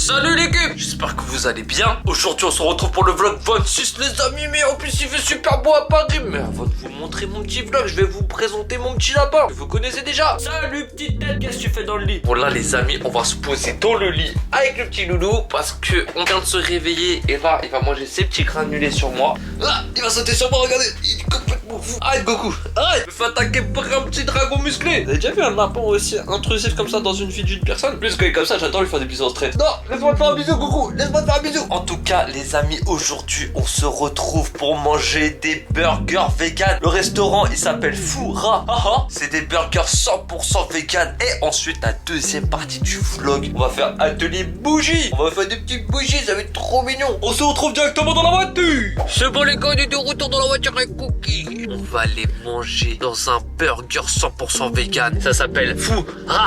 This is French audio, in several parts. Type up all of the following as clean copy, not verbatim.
Salut l'équipe, j'espère que vous allez bien. Aujourd'hui on se retrouve pour le vlog 26 les amis. Mais en plus il fait super beau à Paris. Mais avant de vous montrer mon petit vlog, je vais vous présenter mon petit lapin que vous connaissez déjà. Salut petite tête, qu'est-ce que tu fais dans le lit? Bon là les amis, on va se poser dans le lit avec le petit loulou, parce que on vient de se réveiller. Et là il va manger ses petits granulés sur moi. Là il va sauter sur moi, regardez. Il est complètement fou. Arrête Goku, arrête. Il me fait attaquer par un petit dragon musclé. Vous avez déjà vu un lapin aussi intrusif comme ça dans une vie d'une personne? Plus que comme ça, j'adore lui faire des bisous en stress. Non, laisse-moi te faire un bisou Goku, laisse-moi te faire un bisou. En tout cas les amis, aujourd'hui on se retrouve pour manger des burgers vegan. Le restaurant il s'appelle Foura. C'est des burgers 100% vegan. Et ensuite la deuxième partie du vlog, on va faire atelier bougies. On va faire des petites bougies, ça va être trop mignon. On se retrouve directement dans la voiture. C'est bon les gars, on est de retour dans la voiture avec Cookie. On va les manger dans un burger 100% vegan. Ça s'appelle Foura.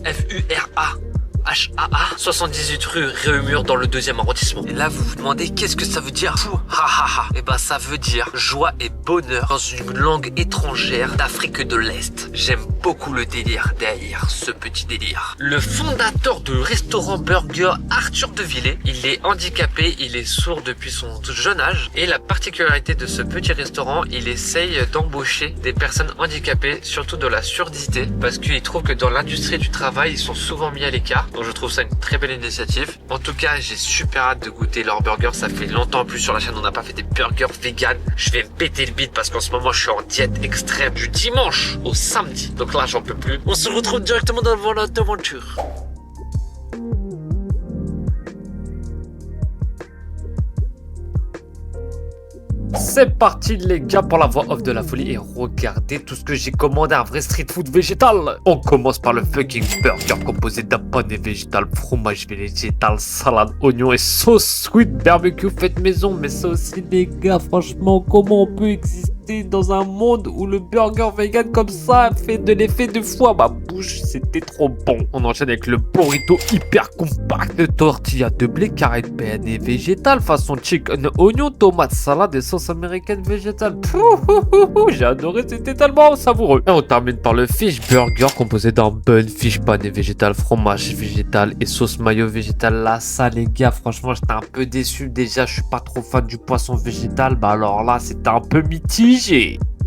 F-U-R-A. HAA, 78 rue Réaumur dans le 2e arrondissement. Et là vous vous demandez qu'est-ce que ça veut dire? Et bah ça veut dire joie et bonheur dans une langue étrangère d'Afrique de l'Est. J'aime beaucoup le délire derrière ce petit délire. Le fondateur du restaurant burger, Arthur Devillé, il est handicapé, il est sourd depuis son jeune âge. Et la particularité de ce petit restaurant, il essaye d'embaucher des personnes handicapées, surtout de la surdité, parce qu'il trouve que dans l'industrie du travail, ils sont souvent mis à l'écart. Donc je trouve ça une très belle initiative. En tout cas, j'ai super hâte de goûter leurs burgers. Ça fait longtemps en plus sur la chaîne, on n'a pas fait des burgers vegan. Je vais me péter le bide parce qu'en ce moment, je suis en diète extrême du dimanche au samedi. Donc là, j'en peux plus. On se retrouve directement devant la devanture. C'est parti les gars pour la voix off de la folie. Et regardez tout ce que j'ai commandé, un vrai street food végétal. On commence par le fucking burger composé d'un pané végétal, fromage végétal, salade, oignon et sauce sweet barbecue faite maison. Mais ça aussi les gars, franchement, comment on peut exister dans un monde où le burger vegan comme ça fait de l'effet de fou à ma bouche? C'était trop bon. On enchaîne avec le burrito hyper compact de tortilla de blé, carré de pané végétal façon chicken, oignon, tomate, salade et sauce américaine végétale. J'ai adoré, c'était tellement savoureux. Et on termine par le fish burger composé d'un bun, fish pané végétal, fromage végétal et sauce mayo végétale. Là ça les gars, franchement j'étais un peu déçu. Déjà je suis pas trop fan du poisson végétal. Bah alors là c'était un peu mitigé.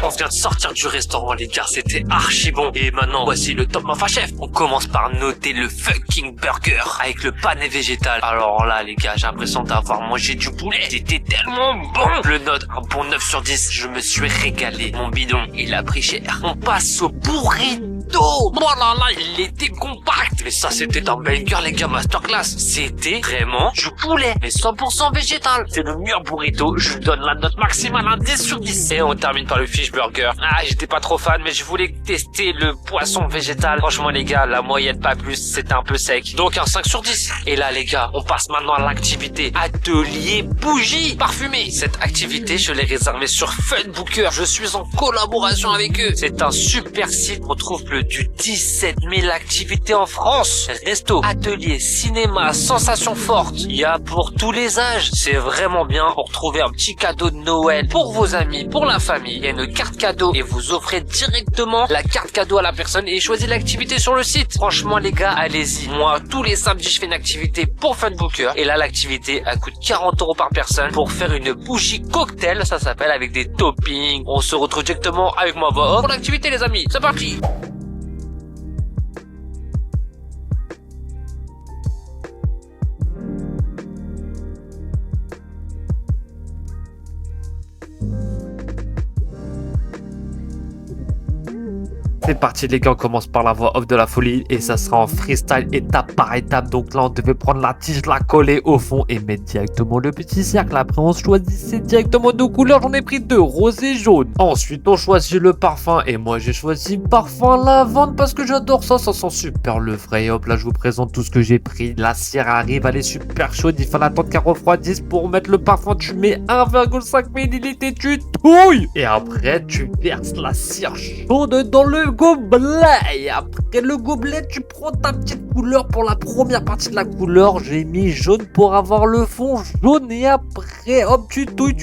On vient de sortir du restaurant les gars, c'était archi bon. Et maintenant voici le top of chef. On commence par noter le fucking burger avec le pané végétal. Alors là les gars, j'ai l'impression d'avoir mangé du poulet. C'était tellement bon. Je le note un bon 9 sur 10. Je me suis régalé. Mon bidon il a pris cher. On passe au burrito. Oh là là, il était compact. Mais ça c'était un banger les gars, masterclass. C'était vraiment du poulet, mais 100% végétal. C'est le meilleur burrito. Je lui donne la note maximale, un 10 sur 10. Et on termine par le fish burger. Ah, j'étais pas trop fan, mais je voulais tester le poisson végétal. Franchement les gars, la moyenne pas plus, c'était un peu sec. Donc un 5 sur 10. Et là les gars, on passe maintenant à l'activité atelier bougie parfumée. Cette activité, je l'ai réservée sur Funbooker. Je suis en collaboration avec eux. C'est un super site. On trouve plus du 17 000 activités en France. Resto, atelier, cinéma, sensations fortes. Il y a pour tous les âges. C'est vraiment bien pour trouver un petit cadeau de Noël pour vos amis, pour la famille. Il y a une carte cadeau et vous offrez directement la carte cadeau à la personne et choisissez l'activité sur le site. Franchement les gars, allez-y. Moi, tous les samedis, je fais une activité pour Funbooker. Et là, l'activité, elle coûte 40 € par personne pour faire une bougie cocktail. Ça s'appelle avec des toppings. On se retrouve directement avec ma voix off pour l'activité les amis. C'est parti. C'est parti les gars, on commence par la voix off de la folie et ça sera en freestyle étape par étape. Donc là on devait prendre la tige, la coller au fond et mettre directement le petit cercle. Après on choisissait directement nos couleurs, j'en ai pris 2, rose et jaune. Ensuite on choisit le parfum et moi j'ai choisi parfum lavande parce que j'adore ça, ça sent super le vrai. Hop là je vous présente tout ce que j'ai pris. La cire arrive, elle est super chaude, il fallait attendre qu'elle refroidisse pour mettre le parfum. Tu mets 1,5 ml et tu touilles. Et après tu verses la cire chaude dans le gobelet. Et après le gobelet, tu prends ta petite couleurs. Pour la première partie de la couleur, j'ai mis jaune pour avoir le fond jaune. Et après, hop, tu touilles,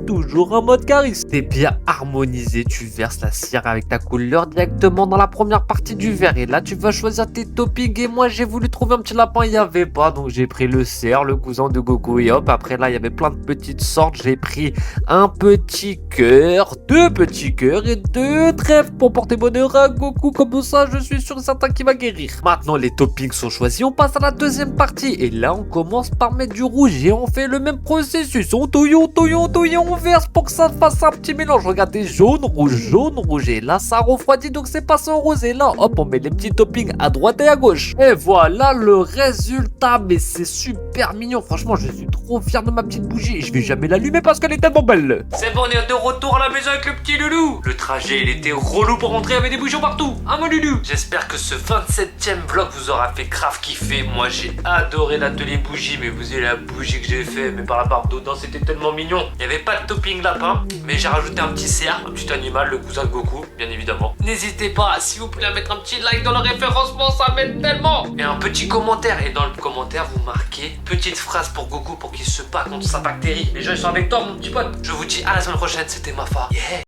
toujours en mode charisme. C'est bien harmonisé, tu verses la cire avec ta couleur directement dans la première partie du verre. Et là, tu vas choisir tes toppings. Et moi, j'ai voulu trouver un petit lapin, il n'y avait pas. Donc, j'ai pris le cerf, le cousin de Goku. Et hop, après là, il y avait plein de petites sortes. J'ai pris un petit cœur, deux petits cœurs et deux trèfles pour porter bonheur à Goku. Comme ça, je suis sûr et certain qu'il va guérir. Maintenant, les toppings sont choisis. On passe à la deuxième partie. Et là, on commence par mettre du rouge. Et on fait le même processus. On touille, on verse pour que ça fasse un petit mélange. Regardez, jaune, rouge. Et là, ça refroidit, donc c'est passé au rose. Et là, hop, on met les petits toppings à droite et à gauche. Et voilà le résultat. Mais c'est super mignon. Franchement, je suis trop fier de ma petite bougie. Je vais jamais l'allumer parce qu'elle est tellement belle. C'est bon, on est de retour à la maison avec le petit loulou. Le trajet, il était relou pour rentrer avec des bouchons partout. Hein, mon loulou? J'espère que ce 27e vlog vous aura fait grave kiffer. Moi, j'ai adoré l'atelier bougie. Mais vous avez la bougie que j'ai fait. Mais par la barbe dedans, c'était tellement mignon. Il n'y avait pas de topping lapin. Mais j'ai rajouté un petit cerf, un petit animal, le cousin de Goku, bien évidemment. N'hésitez pas, s'il vous plaît, à mettre un petit like dans le référencement. Ça m'aide tellement. Et un petit commentaire. Et dans le commentaire, vous marquez petite phrase pour Goku pour qu'il se bat contre sa bactérie. Les gens, ils sont avec toi, mon petit pote. Je vous dis à la semaine prochaine. C'était Mafa. Yeah.